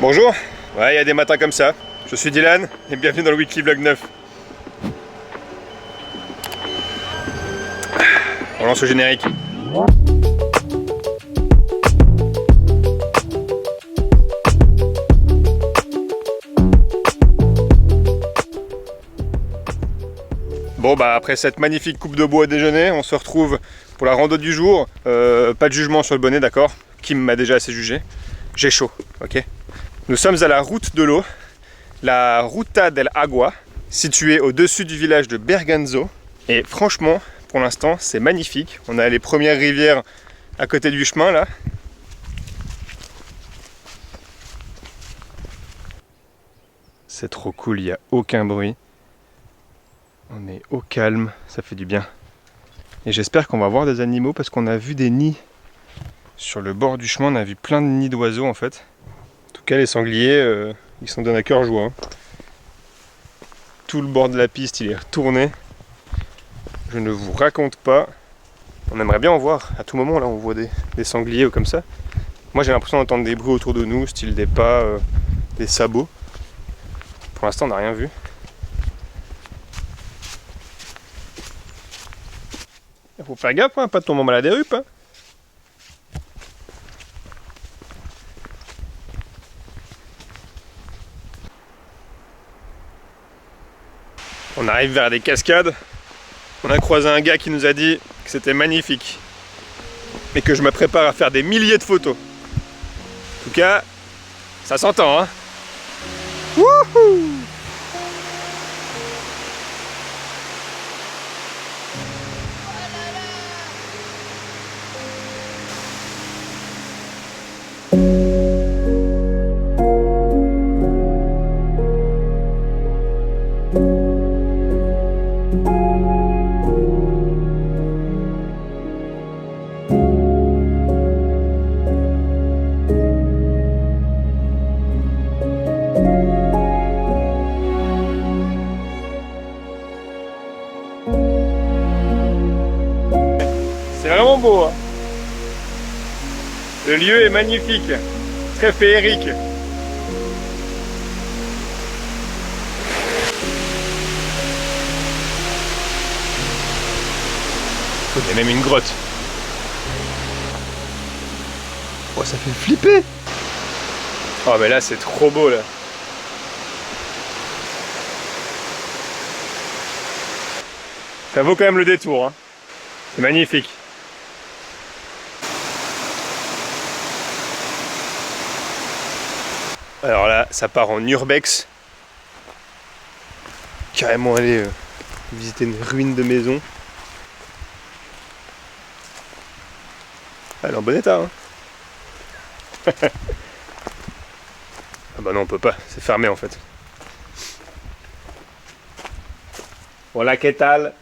Bonjour, ouais, il y a des matins comme ça. Je suis Dylan et bienvenue dans le Weekly Vlog 9. On lance le générique. Bon bah après cette magnifique coupe de bois à déjeuner, on se retrouve pour la rando du jour. Pas de jugement sur le bonnet, d'accord? Kim m'a déjà assez jugé. J'ai chaud, ok? Nous sommes à la route de l'eau, la Ruta del Agua, située au-dessus du village de Berganzo. Et franchement, pour l'instant, c'est magnifique. On a les premières rivières à côté du chemin là. C'est trop cool, il n'y a aucun bruit. On est au calme, ça fait du bien. Et j'espère qu'on va voir des animaux parce qu'on a vu des nids. Sur le bord du chemin, on a vu plein de nids d'oiseaux en fait. En tout cas, les sangliers, ils s'en donnent à cœur joie. Tout le bord de la piste, il est retourné. Je ne vous raconte pas. On aimerait bien en voir. À tout moment, là, on voit des sangliers ou comme ça. Moi, j'ai l'impression d'entendre des bruits autour de nous, style des pas, des sabots. Pour l'instant, on n'a rien vu. Faut faire gaffe, hein, pas de tomber malade des rupes. Hein. On arrive vers des cascades. On a croisé un gars qui nous a dit que c'était magnifique. Mais que je me prépare à faire des milliers de photos. En tout cas, ça s'entend, hein. Wouhou! C'est vraiment beau, hein. Le lieu est magnifique, très féerique. Il y a même une grotte. Oh, ça fait flipper. Oh, mais là, c'est trop beau, là. Ça vaut quand même le détour, hein. C'est magnifique. Alors là, ça part en urbex. Carrément aller visiter une ruine de maison. Elle est en bon état, hein. Ah bah non, on peut pas, c'est fermé en fait. Hola, ¿qué tal?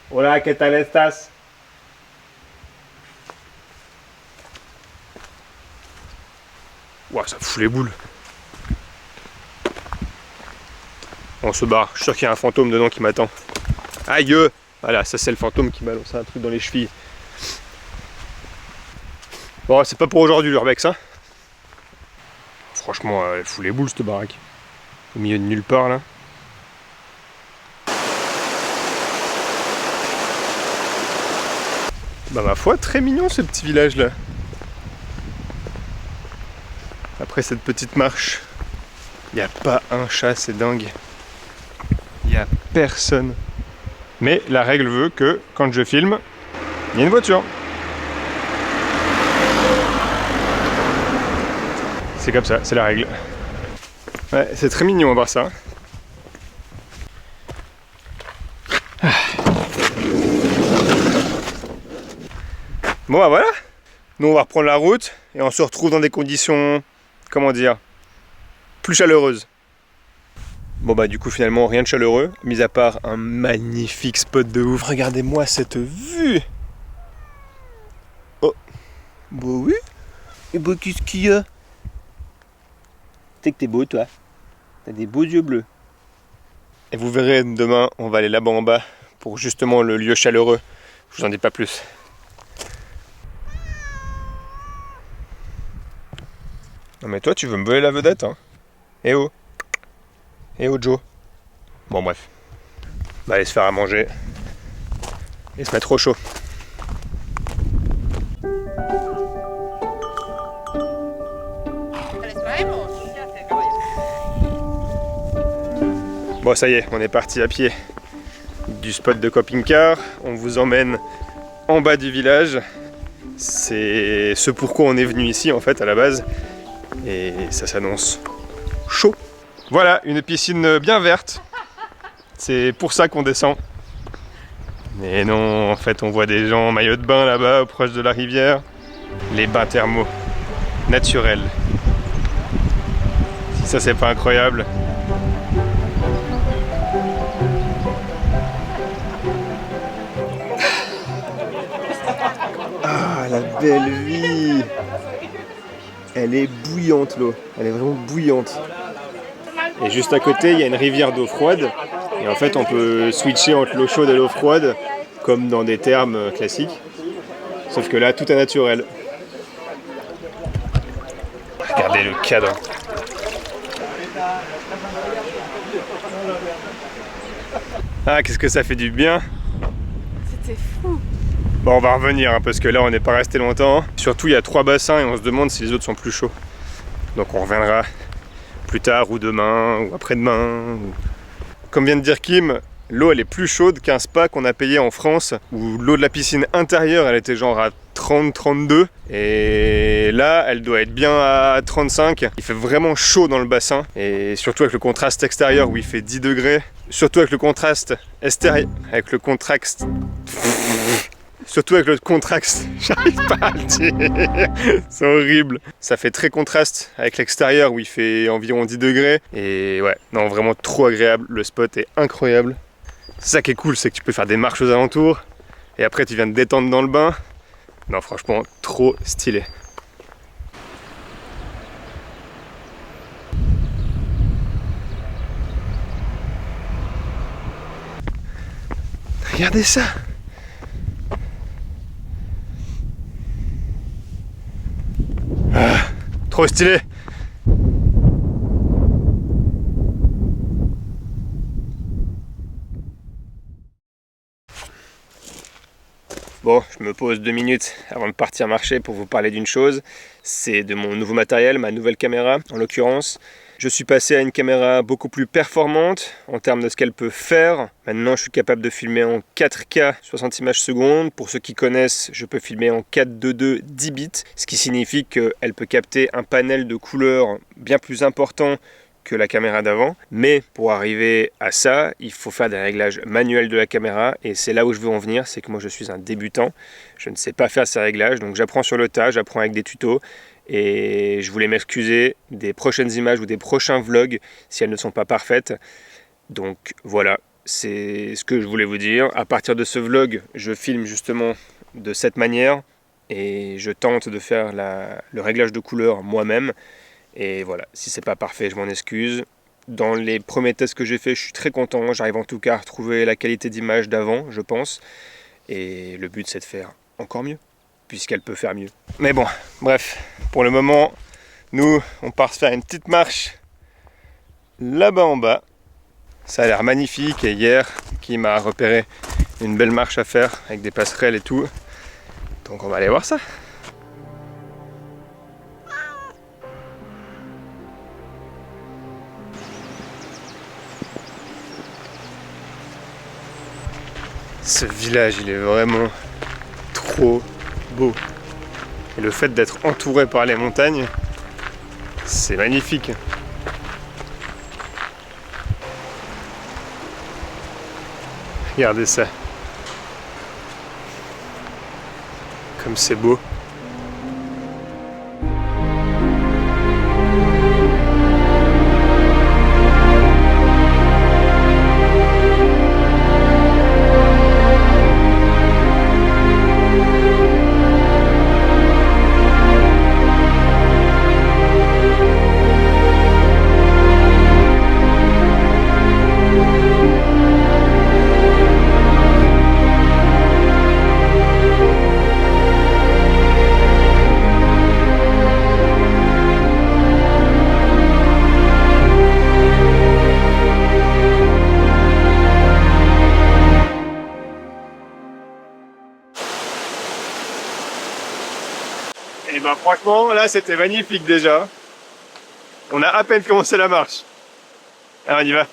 Hola, ¿qué tal estás? Ouah, ça fout les boules. On se barre, je suis sûr qu'il y a un fantôme dedans qui m'attend. Aïe! Voilà, ça c'est le fantôme qui m'a lancé un truc dans les chevilles. Bon, c'est pas pour aujourd'hui l'urbex, hein. Franchement, elle fout les boules cette baraque. Au milieu de nulle part là. Bah ma foi, très mignon ce petit village là. Après cette petite marche, il n'y a pas un chat, c'est dingue. Il n'y a personne. Mais la règle veut que quand je filme, il y a une voiture. C'est comme ça, c'est la règle. Ouais, c'est très mignon à voir ça. Bon bah voilà, nous on va reprendre la route et on se retrouve dans des conditions, comment dire, plus chaleureuses. Bon bah du coup finalement rien de chaleureux, mis à part un magnifique spot de ouf. Regardez-moi cette vue. Oh, bah oui. Et bah qu'est-ce qu'il y a? Tu sais que t'es beau toi. T'as des beaux yeux bleus. Et vous verrez demain, on va aller là-bas en bas pour justement le lieu chaleureux. Je vous en dis pas plus. Non mais toi tu veux me voler la vedette hein. Eh oh. Eh oh Joe. Bon bref. On va aller se faire à manger. Et se mettre au chaud. Bon ça y est, on est parti à pied du spot de camping-car. On vous emmène en bas du village. C'est ce pourquoi on est venu ici en fait à la base. Et ça s'annonce chaud. Voilà, une piscine bien verte. C'est pour ça qu'on descend. Mais non, en fait on voit des gens en maillot de bain là-bas, proche de la rivière. Les bains thermaux, naturels. Si ça c'est pas incroyable. Ah, la belle vie! Elle est bouillante l'eau, elle est vraiment bouillante. Et juste à côté, il y a une rivière d'eau froide. Et en fait, on peut switcher entre l'eau chaude et l'eau froide, comme dans des thermes classiques. Sauf que là, tout est naturel. Regardez le cadre. Ah, qu'est-ce que ça fait du bien! C'était fou! Bon, on va revenir, hein, parce que là, on n'est pas resté longtemps. Surtout, il y a 3 bassins et on se demande si les autres sont plus chauds. Donc on reviendra plus tard, ou demain, ou après-demain. Ou... Comme vient de dire Kim, l'eau elle est plus chaude qu'un spa qu'on a payé en France, où l'eau de la piscine intérieure elle était genre à 30-32, et là elle doit être bien à 35. Il fait vraiment chaud dans le bassin, et surtout avec le contraste extérieur où il fait 10 degrés, surtout avec le contraste extérieur, avec le contraste... Surtout avec le contraste, j'arrive pas à le dire, c'est horrible. Ça fait très contraste avec l'extérieur où il fait environ 10 degrés. Et ouais, non vraiment trop agréable, le spot est incroyable. C'est ça qui est cool, c'est que tu peux faire des marches aux alentours. Et après tu viens te détendre dans le bain. Non franchement, trop stylé. Regardez ça! Ah, trop stylé. Bon, je me pose 2 minutes avant de partir marcher pour vous parler d'une chose. C'est de mon nouveau matériel, ma nouvelle caméra en l'occurrence. Je suis passé à une caméra beaucoup plus performante en termes de ce qu'elle peut faire. Maintenant, je suis capable de filmer en 4K 60 images secondes. Pour ceux qui connaissent, je peux filmer en 4:2 10 bits, ce qui signifie qu'elle peut capter un panel de couleurs bien plus important que la caméra d'avant. Mais pour arriver à ça, il faut faire des réglages manuels de la caméra, et c'est là où je veux en venir, c'est que moi je suis un débutant. Je ne sais pas faire ces réglages, donc j'apprends sur le tas, j'apprends avec des tutos. Et je voulais m'excuser des prochaines images ou des prochains vlogs si elles ne sont pas parfaites. Donc voilà, c'est ce que je voulais vous dire. À partir de ce vlog, je filme justement de cette manière et je tente de faire le réglage de couleurs moi-même. Et voilà, si c'est pas parfait, je m'en excuse. Dans les premiers tests que j'ai fait, je suis très content. J'arrive en tout cas à retrouver la qualité d'image d'avant, je pense. Et le but, c'est de faire encore mieux, puisqu'elle peut faire mieux. Mais bon, bref, pour le moment, nous, on part se faire une petite marche là-bas en bas. Ça a l'air magnifique, et hier, Kim m'a repéré une belle marche à faire avec des passerelles et tout. Donc on va aller voir ça. Ce village, il est vraiment trop beau. Et le fait d'être entouré par les montagnes, c'est magnifique. Regardez ça. Comme c'est beau. bah franchement, là c'était magnifique déjà. On a à peine commencé la marche. Alors on y va.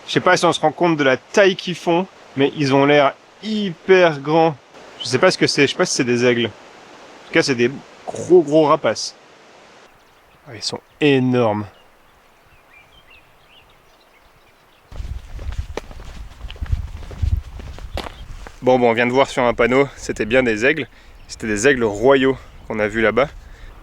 Je sais pas si on se rend compte de la taille qu'ils font, mais ils ont l'air hyper grands. Je sais pas ce que c'est, je sais pas si c'est des aigles. En tout cas, c'est des gros rapaces. Ah, ils sont énormes. Bon, on vient de voir sur un panneau, c'était bien des aigles. C'était des aigles royaux qu'on a vus là-bas.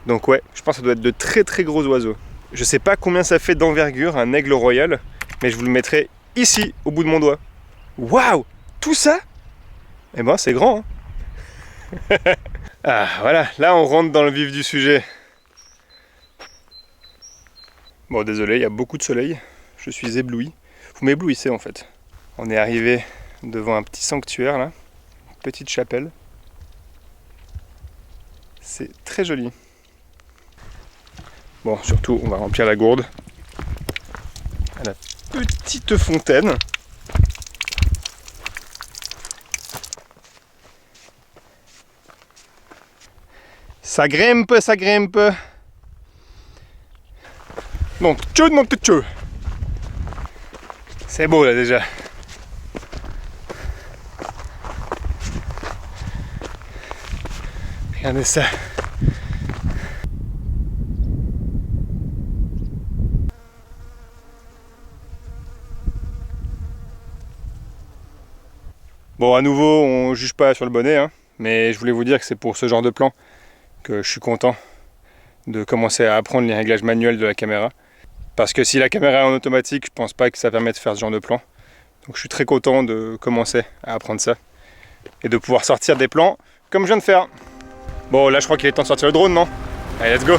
Donc ouais, je pense que ça doit être de très gros oiseaux. Je sais pas combien ça fait d'envergure un aigle royal, mais je vous le mettrai ici, au bout de mon doigt. Waouh! Tout ça? Eh ben, c'est grand, hein. Ah, voilà, là on rentre dans le vif du sujet. Bon, désolé, il y a beaucoup de soleil. Je suis ébloui. Vous m'éblouissez en fait. On est arrivé devant un petit sanctuaire là, une petite chapelle. C'est très joli. Bon, surtout, on va remplir la gourde à la petite fontaine. Ça grimpe, ça grimpe. Non, tchou, non, tchou. C'est beau là déjà. Regardez ça. Bon, à nouveau, on juge pas sur le bonnet, hein, mais je voulais vous dire que c'est pour ce genre de plan que je suis content de commencer à apprendre les réglages manuels de la caméra. Parce que si la caméra est en automatique, je pense pas que ça permet de faire ce genre de plan. Donc je suis très content de commencer à apprendre ça et de pouvoir sortir des plans comme je viens de faire. Bon, là je crois qu'il est temps de sortir le drone, non? Allez, let's go!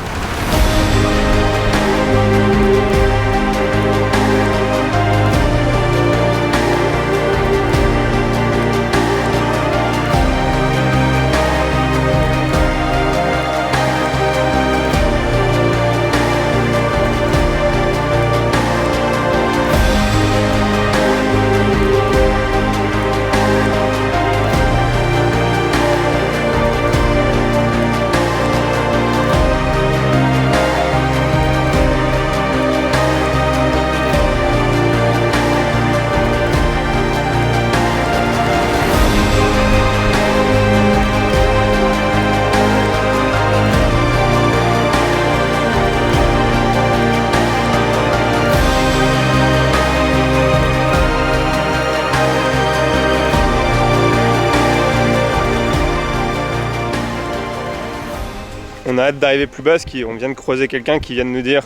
On a hâte d'arriver plus bas parce qu'on vient de croiser quelqu'un qui vient de nous dire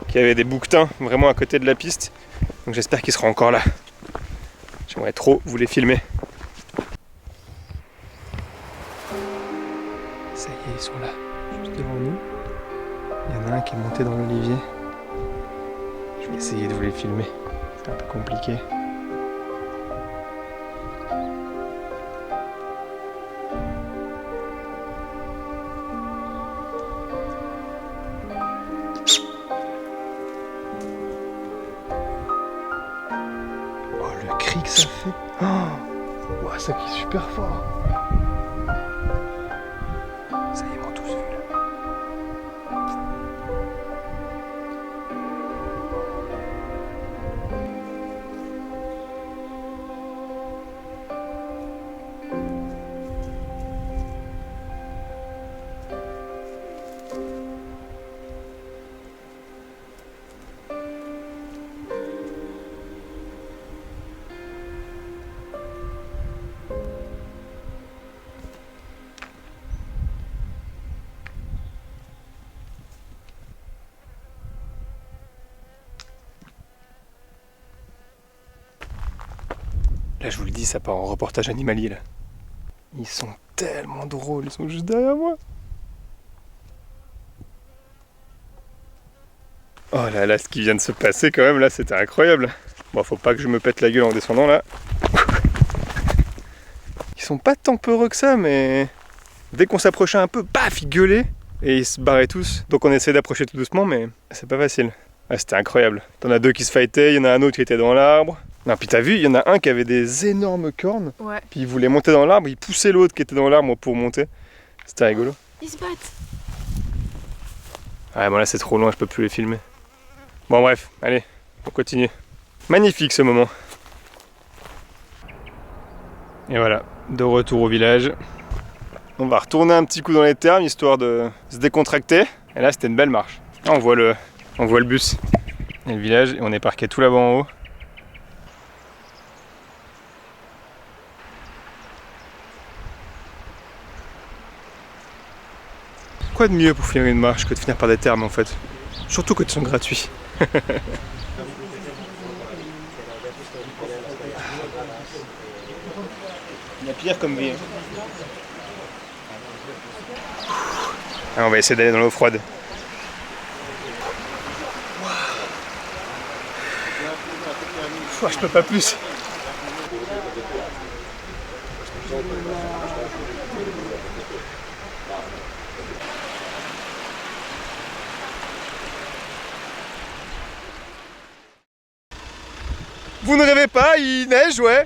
qu'il y avait des bouquetins vraiment à côté de la piste. Donc j'espère qu'il sera encore là. J'aimerais trop vous les filmer. Ça y est, ils sont là, juste devant nous. Il y en a un qui est monté dans l'olivier. Je vais essayer de vous les filmer. C'est un peu compliqué. Que ça fait. Oh wow, ça crie super fort. Ça y est, ils m'ont tous vu là. Là, je vous le dis, ça part en reportage animalier, là. Ils sont tellement drôles, ils sont juste derrière moi. Oh là là, ce qui vient de se passer quand même, là, c'était incroyable. Bon, faut pas que je me pète la gueule en descendant, là. Ils sont pas tant peureux que ça, mais... Dès qu'on s'approchait un peu, paf, ils gueulaient. Et ils se barraient tous. Donc on essaie d'approcher tout doucement, mais c'est pas facile. Ah, c'était incroyable. T'en as deux qui se fightaient, il y en a un autre qui était dans l'arbre. Non, puis t'as vu, il y en a un qui avait des énormes cornes. Ouais. Puis il voulait monter dans l'arbre, il poussait l'autre qui était dans l'arbre pour monter. C'était rigolo. Ils se battent. Ouais, bon là c'est trop loin, je peux plus les filmer. Bon bref, allez, on continue. Magnifique ce moment. Et voilà, de retour au village. On va retourner un petit coup dans les thermes, histoire de se décontracter. Et là c'était une belle marche. Là, on voit le bus et le village, et on est parqué tout là-bas en haut. Quoi de mieux pour finir une marche que de finir par des thermes en fait? Surtout quand ils sont gratuits. Il y a pire comme vie. Ah, on va essayer d'aller dans l'eau froide. Wow, je peux pas plus. Vous ne rêvez pas, il neige, ouais.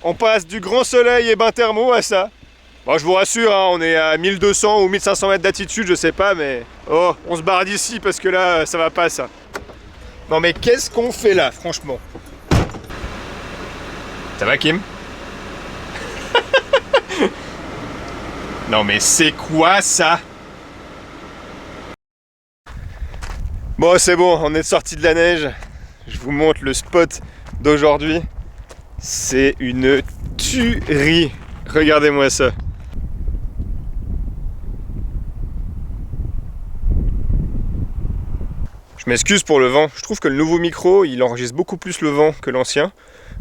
On passe du grand soleil et bain thermo à ça. Bon, je vous rassure, hein, on est à 1200 ou 1500 mètres d'altitude, je sais pas, mais... Oh, on se barre d'ici parce que là, ça va pas, ça. Non mais qu'est-ce qu'on fait là, franchement? Ça va, Kim? Non mais c'est quoi ça? Bon, c'est bon, on est sorti de la neige. Je vous montre le spot d'aujourd'hui. C'est une tuerie. Regardez-moi ça. Je m'excuse pour le vent. Je trouve que le nouveau micro, il enregistre beaucoup plus le vent que l'ancien.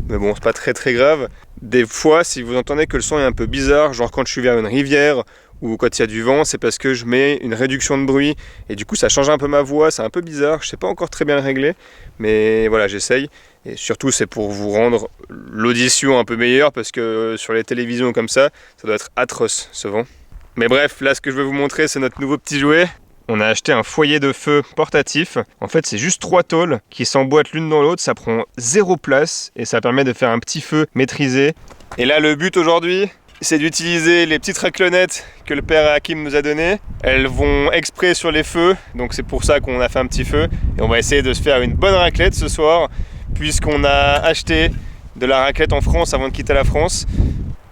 Mais bon, c'est pas très grave. Des fois, si vous entendez que le son est un peu bizarre, genre quand je suis vers une rivière ou quand il y a du vent, c'est parce que je mets une réduction de bruit et du coup ça change un peu ma voix, c'est un peu bizarre, je sais pas encore très bien le régler, mais voilà, j'essaye. Et surtout c'est pour vous rendre l'audition un peu meilleure parce que sur les télévisions comme ça doit être atroce ce vent. Mais bref, là ce que je vais vous montrer c'est notre nouveau petit jouet. On a acheté un foyer de feu portatif. En fait, c'est juste 3 tôles qui s'emboîtent l'une dans l'autre. Ça prend 0 place et ça permet de faire un petit feu maîtrisé. Et là, le but aujourd'hui, c'est d'utiliser les petites raclonettes que le père Hakim nous a données. Elles vont exprès sur les feux, donc c'est pour ça qu'on a fait un petit feu. Et on va essayer de se faire une bonne raclette ce soir, puisqu'on a acheté de la raclette en France avant de quitter la France.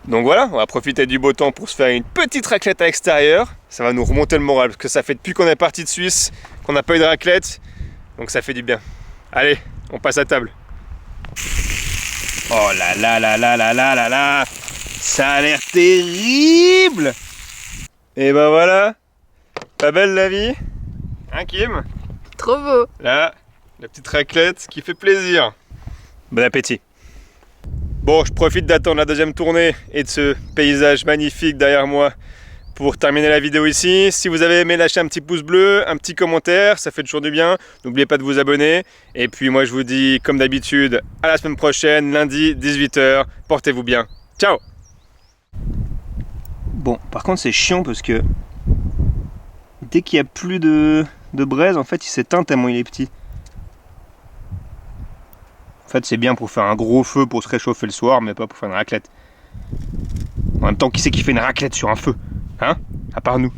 Donc voilà, on va profiter du beau temps pour se faire une petite raclette à l'extérieur. Ça va nous remonter le moral, parce que ça fait depuis qu'on est parti de Suisse qu'on n'a pas eu de raclette. Donc ça fait du bien. Allez, on passe à table. Oh là là là là là là là là. Ça a l'air terrible. Et ben voilà. Pas belle la vie? Hein, Kim? Trop beau. Là, la petite raclette qui fait plaisir. Bon appétit. Bon, je profite d'attendre la deuxième tournée et de ce paysage magnifique derrière moi pour terminer la vidéo ici. Si vous avez aimé, lâchez un petit pouce bleu, un petit commentaire, ça fait toujours du bien. N'oubliez pas de vous abonner. Et puis moi je vous dis, comme d'habitude, à la semaine prochaine, lundi, 18 h. Portez-vous bien. Ciao! Bon, par contre c'est chiant parce que dès qu'il n'y a plus de braise, en fait il s'éteint tellement il est petit. En fait, c'est bien pour faire un gros feu pour se réchauffer le soir, mais pas pour faire une raclette. En même temps, qui c'est qui fait une raclette sur un feu? Hein? À part nous.